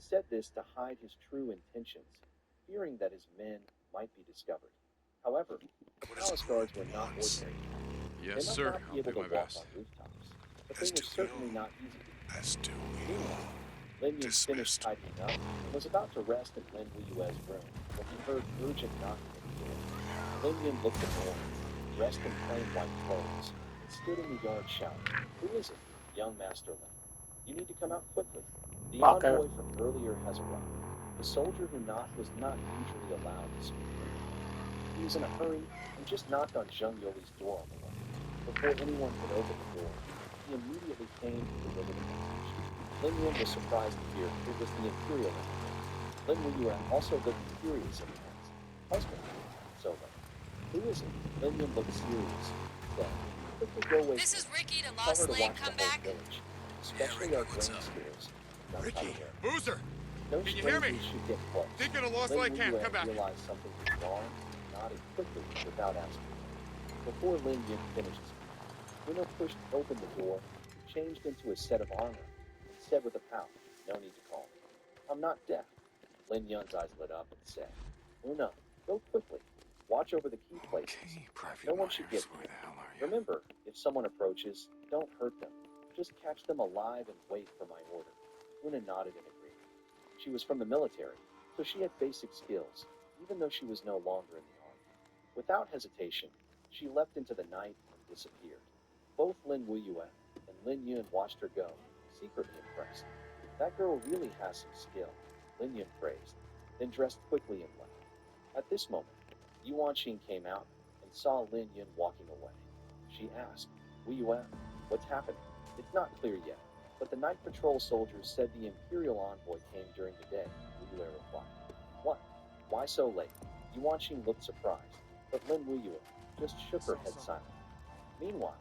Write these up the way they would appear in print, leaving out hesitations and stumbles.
said this to hide his true intentions, fearing that his men might be discovered. However, the What is it palace guards were he not wants? ordinary men. They Yes, might sir. not be I'll able do to my walk on best. rooftops, but they As were do we certainly all. not easy to defeat. As do we all. Meanwhile, Lin Yun finished Dismissed. tidying up and was about to rest in Lin Wuyue's room when he heard urgent knocking at the door. Lin Yun looked annoyed, dressed in plain white clothes, and stood in the yard shouting, "Who is it? Young Master Lin. You need to come out quickly. The Fucker. envoy from earlier has arrived." The soldier who knocked was not usually allowed to speak freely. He was in a hurry and just knocked on Zheng Yoli's door on the way. Before anyone could open the door, he immediately came to deliver the message. Lin Yun was surprised to hear it was the Imperial envoy. Lin Wuyue also looked furious and asked, "Husband, so late. Who is it?" Lin Yun looked serious. Then, quickly go away This from is her. Ricky to Tell her Lost to Lake. watch the Come whole back. village, Yeah, especially Ricky, our what's grain up? stores. Not Ricky. unaware. Boozer! No Can you hear me? strangers should get close. Thinking of Lost Lin Lake Camp. Wuyue Come back. realized something was wrong and nodded quickly without asking. Before Lin Yun finished speaking, Winnow pushed open the door, changed into a set of armor, and said with a pout, "No need to call me. I'm not deaf." Lin Yun's eyes lit up and said, "Una, go quickly. Watch over the key places. Okay, Private No one should get Myers, where near. the hell are you? Remember, if someone approaches, don't hurt them. Just catch them alive and wait for my order." Una nodded in agreement. She was from the military, so she had basic skills, even though she was no longer in the army. Without hesitation, she leapt into the night and disappeared. Both Lin Wuyue and Lin Yun watched her go, secretly impressed. "That girl really has some skill," Lin Yun praised, then dressed quickly and left. At this moment, Yuan Qing came out and saw Lin Yun walking away. She asked, "Wuyue, what's happening?" "It's not clear yet, but the night patrol soldiers said the Imperial envoy came during the day," Wuyue replied. "What? Why so late?" Yuan Qing looked surprised, but Lin Wuyue just shook her head silently. Meanwhile,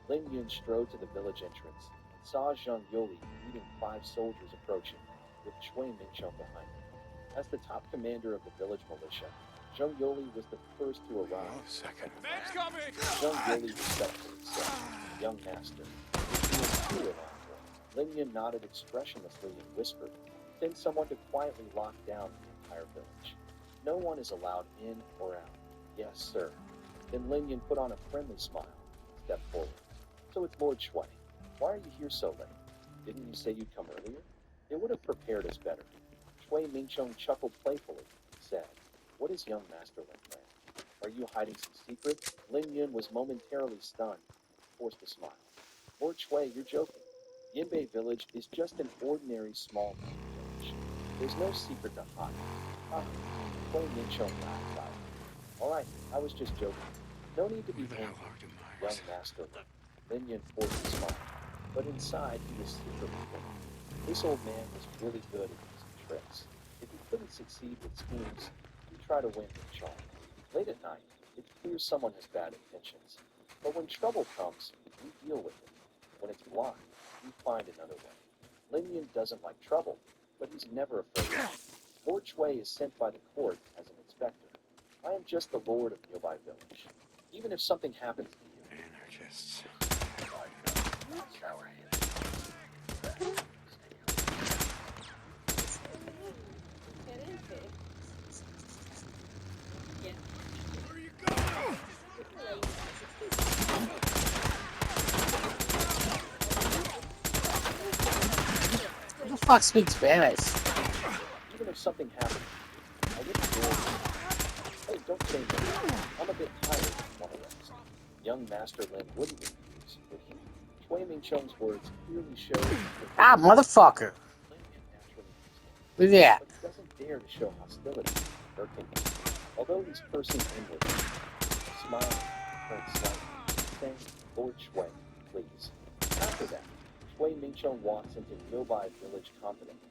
Lin Yun strode to the village entrance and saw Zhang Yoli leading 5 soldiers approaching, with Shui Mingqiong behind him. As the top commander of the village militia, Zhang Yoli was the first to arrive. Wait a second. Man's coming! Zhang Yoli respectfully said, "Young master, is the Imperial envoy?" Lin Yun nodded expressionlessly and whispered, "Send someone to quietly lock down the entire village. No one is allowed in or out." "Yes, sir." Then Lin Yun put on a friendly smile and stepped forward. "So it's Lord Shui. Why are you here so late? Didn't you say you'd come earlier? It would have prepared us better." Shui Mingqiong chuckled playfully and said, "What is young Master Lin planning? Are you hiding some secret?" Lin Yun was momentarily stunned and forced a smile. "Lord Shui, you're joking. Yinbei Village is just an ordinary small mountain village. There's no secret to hide." "Ah," Shui Mingqiong laughed loudly. "All right, I was just joking. No need to be Where the hell angry, are you, young Myers? Master Lin." Lin Yun forced a smile, but inside he was secretly thinking, this old man was really good at using tricks. If he couldn't succeed with schemes, he'd try to win with charm. Late at night, it's clear someone has bad intentions. But when trouble comes, we deal with it. When it's blind, we find another way. Lin Yun doesn't like trouble, but he's never afraid of it. Lord Shui is sent by the court as an inspector. I am just the lord of nearby village. Even if something happens to you, Anarchists. Who the fuck speaks Spanish? even if something happens, I wouldn't dare to. Hey, don't say no. I'm a bit tired and want to rest. Young Master Lin wouldn't refuse, would he? Shui Mingqiong's words clearly showed Ah, motherfucker. Lin Yun naturally understands, Look at that. but he doesn't dare to show hostility or kingdom. Although he's cursing inwardly, a smile turned slightly, saying, "Lord Shui, please." After that, Shui Mingqiong walks into Nyobai village confidently,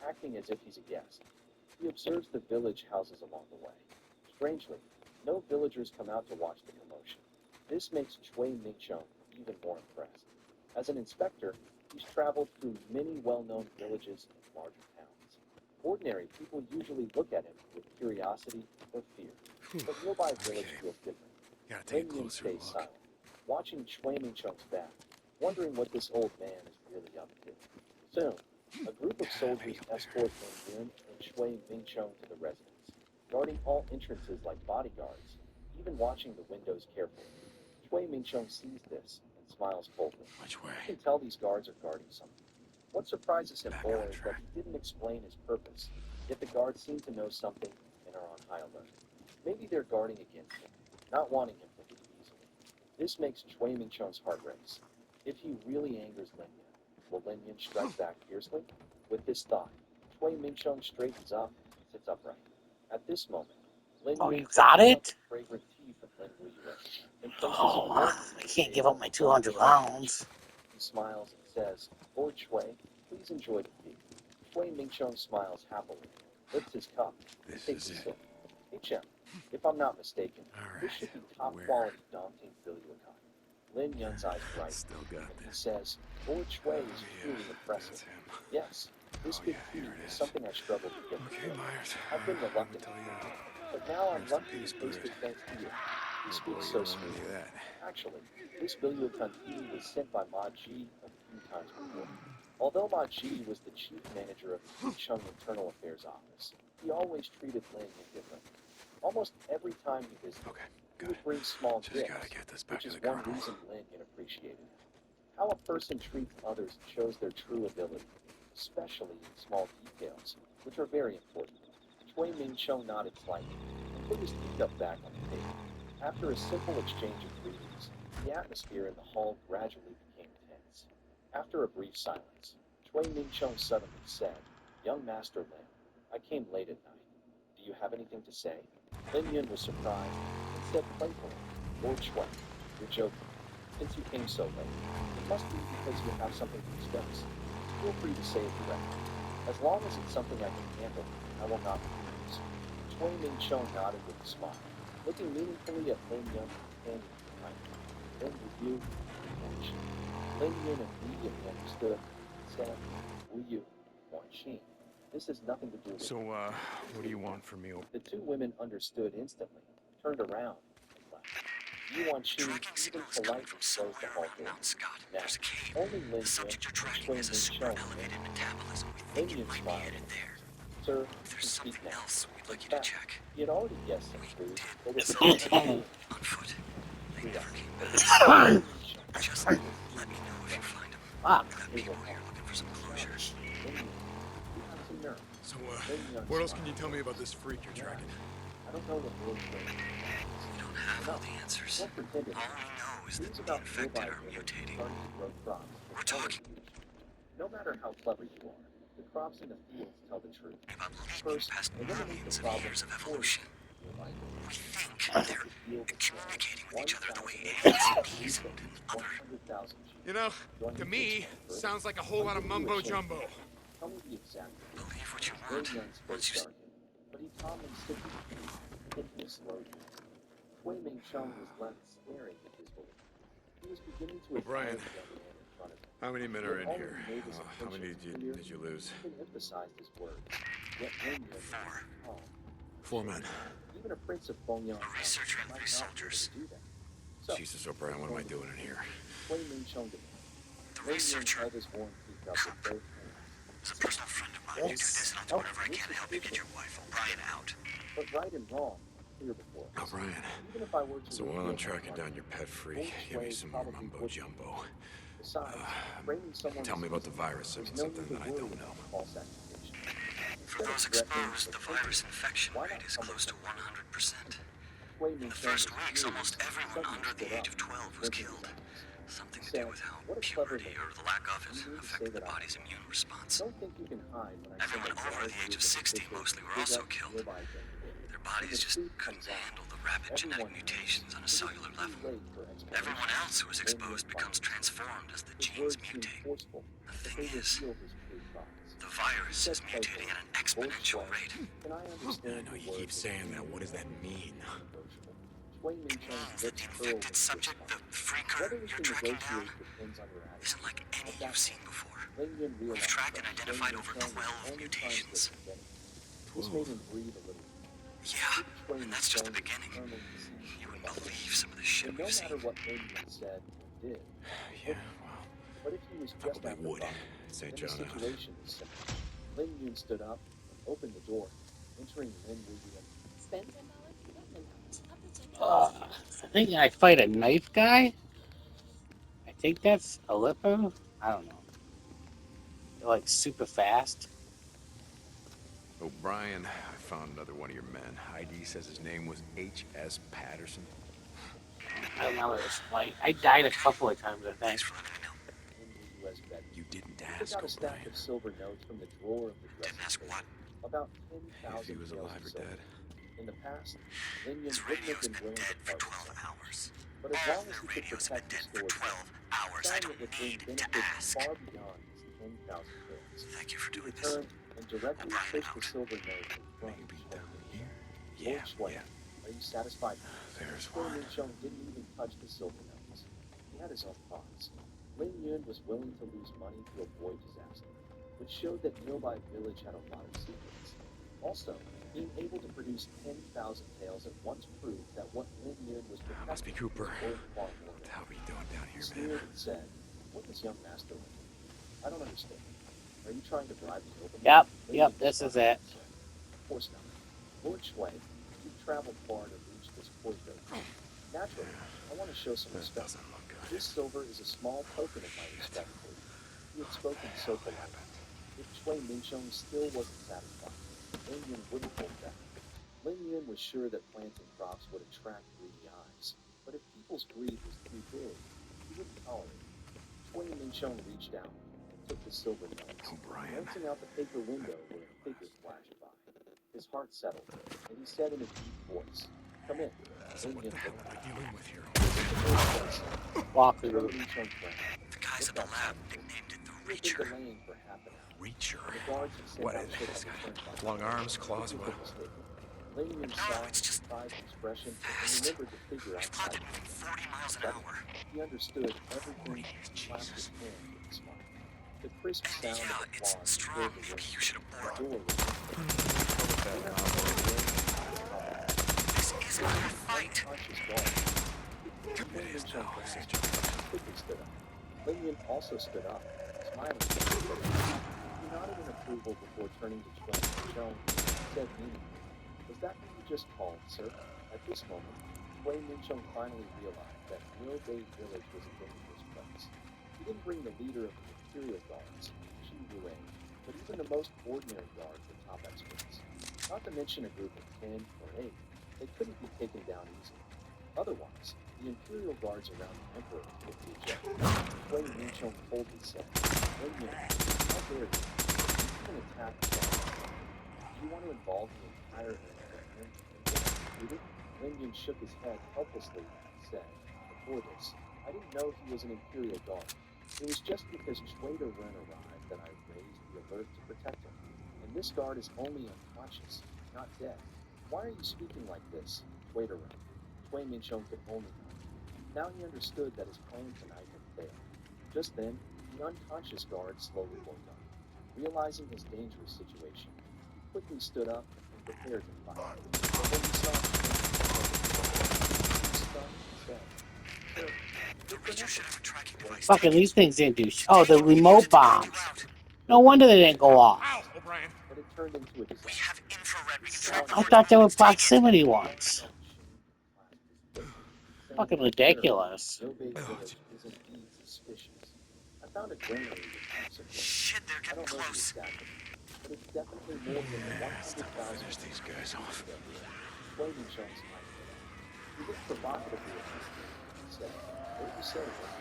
acting as if he's a guest. He observes the village houses along the way. Strangely, no villagers come out to watch the commotion. This makes Shui Mingqiong even more impressed. As an inspector, he's traveled through many well-known villages and larger towns. Ordinary people usually look at him with curiosity or fear, but Nyobai village Okay. feels different. Gotta take a Lin Yun closer stays look. silent, watching Shui Mingqiong's back, wondering what this old man is really up to. Soon, A group of soldiers escort Lin Yun and Shui Mingchong to the residence, guarding all entrances like bodyguards, even watching the windows carefully. Shui Mingchong sees this and smiles coldly. Which way? You can tell these guards are guarding something. What surprises him Back more on is that track. he didn't explain his purpose, yet the guards seem to know something and are on high alert. Maybe they're guarding against him, not wanting him to leave easily. This makes Shui Mingchong's heart race. If he really angers Lin Yun, will Lin Yun strike back fiercely? With this thought, Shui Mingchong straightens up and sits upright. At this moment, Lin Oh, Yun you got picks up it? the fragrant tea from Lin Wuyue and places it Oh, warmly I on the can't give table up my above 200 the pounds. He smiles and says, Lord Shui, please enjoy the tea. Shui Mingchong smiles happily, lifts his cup, and This takes is a it. sip. Hey, Chen, if I'm not mistaken, this should be top Where? quality Dongting Bilyukai. Lin Yun's eyes brighten, Still got and he this. says, Lord Shui is truly impressive. That's him. Yes, this Oh, good yeah, tea here it is is. something I struggled to get Okay, before. Myers. I've been I will reluctant tell to you drink all. it, but now I'm Rest in lucky peace, to taste Bird. it thanks to you. He Oh speaks boy, you so don't want any smoothly. of that. Actually, this Bilyukan tea was sent by Ma Ji a few times before. Although Ma Ji was the chief manager of the Yicheng Internal Affairs Office, he always treated Lin differently. Almost every time he visited, Okay, he good. would bring small Just gifts, gotta get this back which to is the one colonel. reason Lin appreciated him. How a person treats others shows their true ability, especially in small details, which are very important. Shui Mingchong nodded slightly and put his teacup back on the table. After a simple exchange of greetings, the atmosphere in the hall gradually became tense. After a brief silence, Shui Mingchong suddenly said, Young Master Lin, I came late at night. Do you have anything to say? Lin Yun was surprised and said playfully, Lord Shui, you're joking. Since you came so late, it must be because you have something to discuss. Feel free to say it directly. As long as it's something I can handle, I will not refuse. Shui Mingchong nodded with a smile, looking meaningfully at Lin Yun's companion behind him. Then Wu Yu and Wang Qin. Lin Yun immediately understood and said, Wu Yu, Wang Qin. This has nothing to do with So, what do you want from me? The two women understood instantly, turned around, and left. Yuan Qin Tracking even signal is coming politely from closed the somewhere hall around door. Mount Scott. Now, There's a cave. only Lin The Yun subject you're and tracking Shui has a Mingchong super elevated remained. metabolism. We Lin think you Yun might be smiled headed and there. answered, Sir, If you there's speak something now. else we'd In like you to fact, check. he had already guessed some We clues, did but was some excited to digging do it. on foot. They True never that. came But back. this Shui Mingchong Just always let me seemed know if you impressed. find them. Fuck. We've got They people went here on. looking for some closure. Lin Yun, you have some nerve. So, Lin Yun what else can you smiled. tell me about this freak you're Yeah, tracking? I don't know what Lord Shui is. We don't have all the answers. Don't pretend it. All we know is that News the about infected nearby are village mutating. starting to grow crops We're that color talking huge. No matter how clever you are, the crops in the fields tell the truth. about leaping First, past eliminate millions the of problem years of before you evolution. reach nearby village. We think Once they're the field is grown, communicating with each other the way 1,000 ants and acres bees of and wheat, other. 100,000 sheep. You know, Do I to need to me, explain further? sounds like a whole lot of I'm giving you a mumbo chance jumbo. to tell me the exact truth. Believe what you Lin want. Yun's Once face you darkened, but he calmly sipped his tea, taking a slow drink. Shui Mingchong was left staring at his belief. He was beginning to admire O'Brien, the young man in front of him. how many men He are had in already here? made his How many intentions clear did you lose? and even emphasized his words. Yet Lin Yun Four. remained calm. 4 men. Even a prince of Bongyang A researcher and might 3 not be able soldiers. to do that. So, Jesus, O'Brien, what am I doing in here? Shui Mingchong demanded. The Lin Yun researcher held his worn teacup with both hands. is a personal friend of mine. You do this and I'll do whatever I can to help you get your wife. O'Brien out. But right and wrong were clear before us. O'Brien, Even if I were to so while reveal I'm my tracking heart, down your pet freak, Lord give me Shui some more probably mumbo wouldn't. jumbo. Besides, framing someone Tell as me about the easy, virus. I there's mean, no something need to that I worry don't about know. false accusation. For those exposed, the virus infection rate is close to 100%. In the first weeks, almost everyone under the age of 12 was killed. Something to do with how puberty or the lack of it affected the body's immune response. Don't think you can hide when I Everyone over the age of 60 mostly were also killed. Their bodies just couldn't handle the rapid genetic mutations on a cellular level. Everyone else who was exposed becomes transformed as the genes mutate. The thing is, the virus is mutating at an exponential rate. I know you keep saying that. What does that mean? It means that the infected subject, the freaker you're tracking down, isn't like any you've seen before. We've tracked and identified over 12 mutations. This made him breathe a little. Yeah, and that's just the beginning. You wouldn't believe some of the shit And no we've matter seen. what Lin said or did, Yeah, well, but if he was just probably after would. Buck, St. Then the Jonah. situation is simple. Lin Yun stood up and opened the door, entering Lin Wuyi. Spend $10, get $10. I think I fight a knife guy. I think that's Aleppo. I don't know. They're like super fast. O'Brien, I found another one of your men. ID says his name was H.S. Patterson. I don't remember this fight. I died a couple of times, I think. Thanks for letting me know. Lin Wuyu's bedroom. You didn't He took ask, out a stack O'Brien. of silver notes from the drawer of the Didn't dressing ask table. what? About If he 10,000 was taels alive of or silver. dead. In the past, Lin Yun His wouldn't have radio's been been willing dead to for part with 12 it. hours. But as All long as their he could radios have been protect the dead for store's 12 hours. I found don't it would bring need to benefits ask. far beyond his 10,000 taels. Thank you for He doing this. returned and directly O'Brien pushed the out. silver notes in front of Maybe Shui down Minxiong. here? Lord Yeah, Shui, yeah. are you satisfied? There's Shui one. Minxiong didn't even touch the silver notes. He had his own thoughts. Lin Yun was willing to lose money to avoid disaster, which showed that Nearby Village had a lot of secrets. Also, being able to produce 10,000 taels at once proved that what Lin Yun was protecting Must be Cooper. was worth far more. What the hell are you doing down He here, sneered man? and said, "What does young master want? I don't understand. Are you trying to bribe me openly?" Yep, Lin yep, Yun this is smiled it. and said, "Of course not. Lord Shui, you've traveled far to reach this courtyard. Naturally, I want to show some This respect. doesn't look good. This silver is a small token of my respect for you." He had spoken so What politely. happened? If Shui Minxiong still wasn't satisfied, Lin Yun wouldn't hold back. Lin Yun was sure that planting crops would attract greedy eyes, but if people's greed was too big, he wouldn't tolerate it. Shui Minxiong reached out and took the silver notes, O'Brien. glancing out the paper window where a figure flashed by. His heart settled, and he said in a deep voice, "Come in." So Lin what Yun the hell looked are we up. dealing with here? Shui Walker. Minxiong frowned. The guys at the lab nicknamed it the He had been Reacher. delaying for half an hour. Reacher. The guards had sent What out is ships this to guy? turnpike. Long arms, claws, It what? was mistaken. Lin Yun No, saw it's his just surprised expression and fast. remembered the figure We've outside. plotted moving 40 miles an hour. He understood everything 40, and clasped his Jesus. hand with a smile. The crisp And sound yeah, of it's applause strong. filled the room. You should The abort. door was This isn't a fight. unconscious guard. It is now, Sister. Quickly stood up. Lin Yun also stood up, smiling. He nodded in approval before turning to Shui Minxiong and said meaningfully, "Was that who you just called, sir?" At this moment, Shui Minxiong finally realized that Mill Bay Village was a dangerous place. He didn't bring the leader of the Imperial Guards, Shi Yue, but even the most ordinary guards were top experts. Not to mention a group of 10 or 8, they couldn't be taken down easily. Otherwise, the Imperial Guards around the Emperor would be ejected. Shui Minxiong coldly said, "Lin Yun, how dare you? You can attack the guards. Do you want to involve the entire area and get executed?" Lin Yun shook his head helplessly and said, "Before this, I didn't know he was an Imperial Guard. It was just because Chui Ren arrived that I raised the alert to protect him. And this guard is only unconscious, not dead. Why are you speaking like this, Chui Ren?" Shui Minxiong could only nod. Now he understood that his plan tonight had failed. Just then, the unconscious guard slowly woke up. Realizing his dangerous situation, he quickly stood up and prepared to fight. But when he saw The Reacher should have a tracking device. Fucking Take these it. things didn't do shit. Take Oh, the it. We need remote to take you bombs. out. No wonder they didn't go off. Ow, O'Brien. but it turned into a We disaster. have infrared. We can track the I thought they were coordinates. Take it. proximity ones. Fucking ridiculous. Mill Bay Village is indeed suspicious. I found a granary with heaps of gold. Shit, they're I getting don't know the close. exact amount, but it's definitely more than the 100,000. Finish these guys off. Shui Minxiong's eyes lit up. He looked provocatively at me and said, "What did you say, Lin?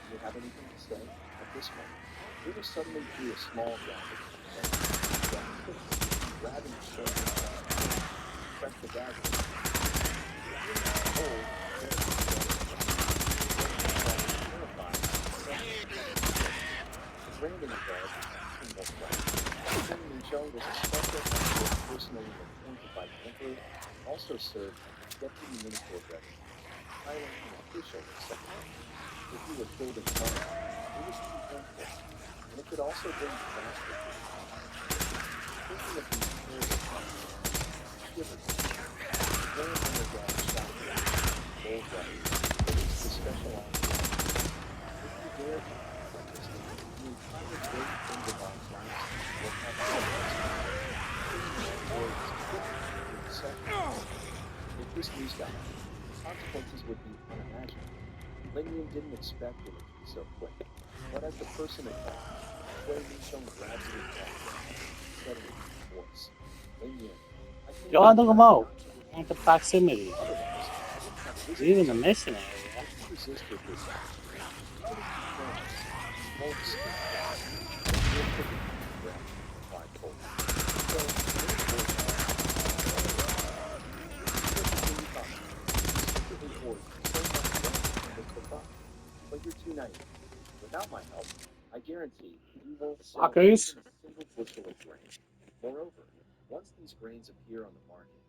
Do you have anything to say?" At this moment, River suddenly drew a small rocket from the bag. Grabbing the Shui Minxiong, he pressed the dagger. Hold, terrified, the branding guard was asking more questions. Shui Minxiong was a special expert personally appointed by the Emperor, and also served as Deputy Minister of Revenue, highly unofficial secretary. If he were killed in battle, it was to be thankful, and it could also bring disaster to the country. Thinking of these terrible times, shivered. The Grand Emperor guard shouted out, "Gold guard, release the special officer. If you dare to act like this, the entire great this news got out, consequences would be unimaginable. Lin Yun didn't expect it to be so quick, but as the person attacked, Wei Minsheng grabs his neck and said in a deep voice, Lin Yun, I think Yo, you ando have como. not to repeat Want the this. proximity. Otherwise, you wouldn't have He's visited even the us. mission area. If you resist with this action, even if you promise, you won't escape death. You'll take a deep breath and replied coldly. So, Lin Yun secretly hoard so much wealth in this book, but you're too naive. Without my help, I guarantee you won't sell Fuckers. even a single bushel of grain. Moreover, once these grains appear on the market,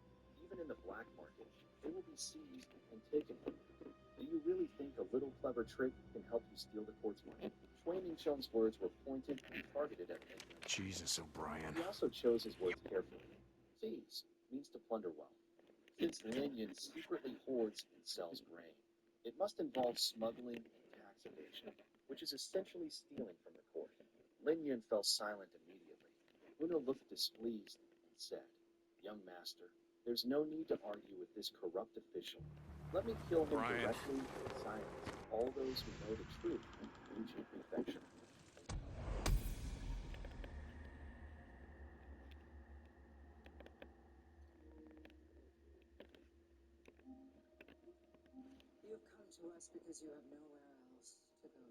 even in the black market, they will be seized and taken from you. Do you really think a little clever trick can help you steal the court's money? Shui Mingsheng's words were pointed and targeted at Lin Yun. Jesus, O'Brien. He also chose his words carefully. Thieves means to plunder wealth. Since Lin Yun secretly hoards and sells grain, it must involve smuggling and tax evasion, which is essentially stealing from the court. Lin Yun fell silent immediately. Una looked displeased and said, Young master, there's no need to argue with this corrupt official. Let me kill him Brian. directly and silence all those who know the truth in Wuji Prefecture. You have come to us because you have nowhere else to go.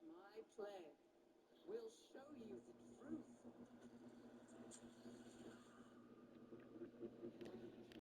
My plague will show you the truth.